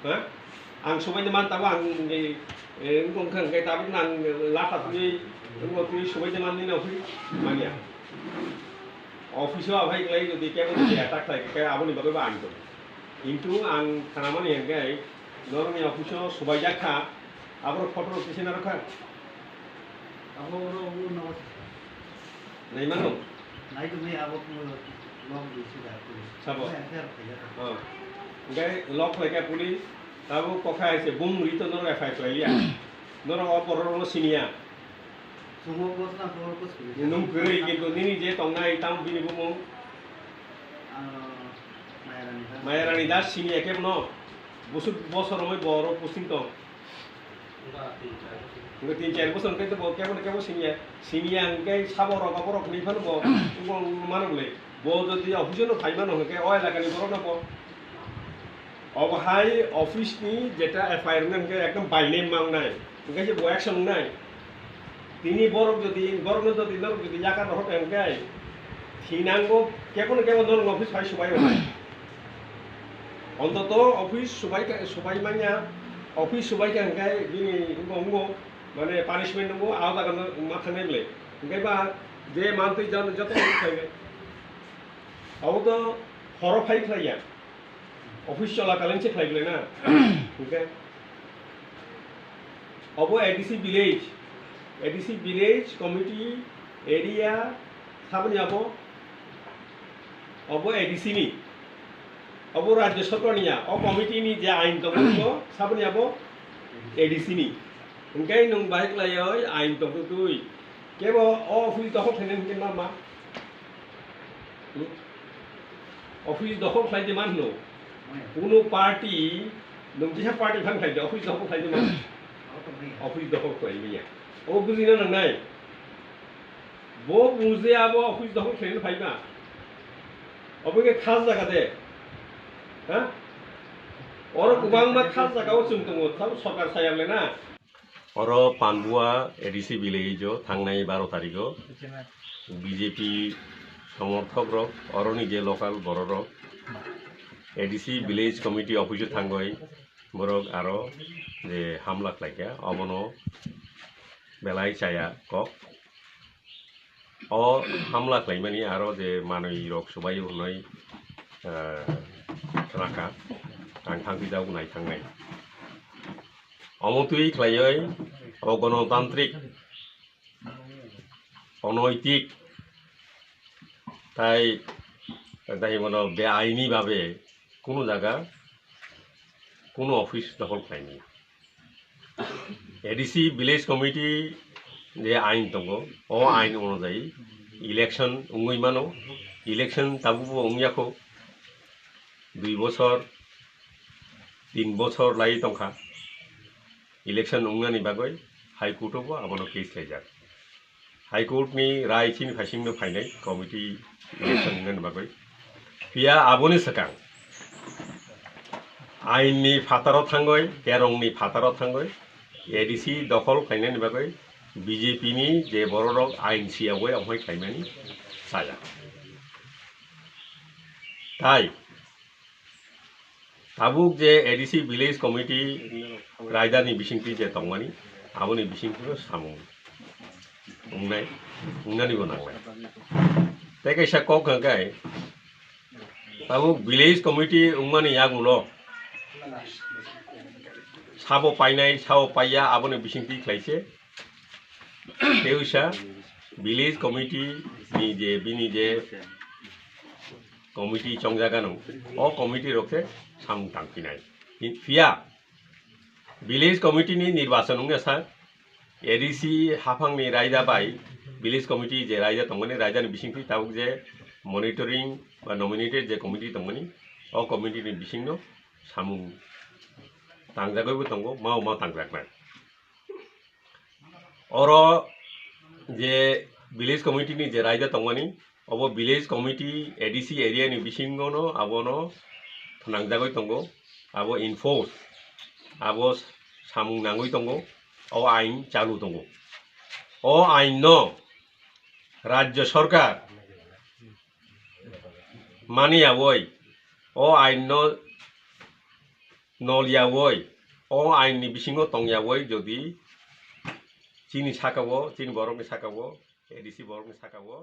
ha ang subay naman tawa ang kung khang kay tabi nang lapat ni ngo tu subay naman ni na mania office wa bhai lai যদি কেমন যে attack থাকে কে aboni babe ba anto কিন্তু ang kanamani engai normi office subay jakha abro photo kisena rakha abo no nai mano nai tu ni abo long disi da tu sabo ha engai lock lai ka puli tabo kokha ase bum rito nor FI toilia nor oporo sinia sumo bos na kor bos nung geri gitu nini je Tongnai tam bini bumo Mayarani das sinia kemno busut bosor moi boro pusing to nggak 3-4 bosor kai to bo kemno sinia ngai saboro kaporo ni phano bo ngong mano bole bo jodi office no phaima no ke oil lagani boro na bo অবহাই office নি যেটা FIR কে একদম by name মাংনাই ngai je bo action নাই তিনি বরক যদি জায়গা রহত এনকাই থিনাঙ্গো কেমন ধরুন অফিস হয় সবাই হয় অন্তত অফিস সবাই মানে অফিস সবাইকে এনকাই দিনে অঙ্গ মানে পানিশমেন্ট নেবো আলাদা মাথা নেবলে এনকাই বা যে মানতেই যত খাইবে অব তো হর ফাই খাইয়া অফিস চলাকালীন সে খাইবলে না ওকে of ADC village committee area sabani abo ADC ni abo rajya sarkar niya o committee ni je ain tong ko sabani abo ADC ni engkai nung baik layoi ain tong tui kebo office dokhol thenen ke mama office dokhol khai de manno কোনো party nung jiha party phan khai de office dokhol khai de man office dokhol khai niya ও বুঝি না নাই বো বুঝে আবো office দখল খেলে ফাইবা অবগে খাস জায়গাতে হ্যাঁ ওর গোবাংমা খাস জায়গাও जों दङ তাও সরকার সায়াবলে না ওর পান্ডুয়া এডিসি ভিলেজ থাংনাই 12 তারিখ বিজেপি সমর্থক রক অরনি যে লোকাল বড় রক এডিসি ভিলেজ কমিটি অফিসে থাঙ্গই বরক আরো যে হামলা খাইকা অবনো belai saya kok hamla klaimani aro je manui rok subai hunoi raka ang thangti jau nai thangnai omotui klayoi গণতান্ত্রিক অনৈতিক তাই তাই মনে বেআইনি ভাবে কোনো জায়গা কোনো অফিস দখল খায়নি এডিসি ভিলেজ কমিটি যে আইন দङ ও আইন অনুযায়ী ইলেকশন উঙ্গই মানো ইলেকশন তাবুবো উঙ্গিয়াखौ 2 বছর 3 বছর লাই তংखा ইলেকশন উঙ্গানি বাগৈ হাইকোর্টआवबो आबनो केस लायजाक हाइकोर्टनि राय थिन फाइसिंनो फाइनाय कमिटी इलेक्शन उंगानि बागै बिया आबोनि सकां आइननि फाताराव थांगय केरंनि फाताराव थांगय एडिसि दखल खायनायनि बागै बिजेपिनि जे बर'रक आइन सियावै अहाय खायमानि जाया ताई ताबुक जे एडिसि विलेज कमिटी रायदानि बिसिंथि जे दंमानि आबोनि बिसिंथिखौ सामु उंनानिबो नांलाय तेकाइसा कक हंगाय ताबुक विलेज कमिटी उंमानि यागुलो साबो पाइनाय साबो पाइया आबोनि बिसिंथि खायसे तेउसा विलेज कमिटी नि जे बिनि जे कमिटी चंजागानो ओ कमिटी रखे सामु तांकिनाय फिया विलेज कमिटी नि निर्वाचन उंगा सा एडिसि हाफांनि रायदा बाय विलेज कमिटी जे रायदा दंमोन रायदानि बिसिंथि ताबुक जे मनिटरिंग बा नमिनेटेड जे कमिटी दंमोन ओ कमिटी नि बिसिंनो सामु तांजागैबो दंगो माव मा तांजागनाय और जे विलेज कमिटी नि जे रायदा दंमोन अब विलेज कमिटी एडिसि एरिया नि बिसिंगनो आबोनो नांजागै दंगो आबो इनफोर्स आबो सामु नांगै दंगो ओ आइन चालू दंगो ओ आइन न राज्य सरकार मानि आबोय ओ आइन न नलियावै अ आइननि बिसिङाव तंयावै जुदि चीनी साकावो चीनी बरफनि साकावो एडिसि बरफनि साकावो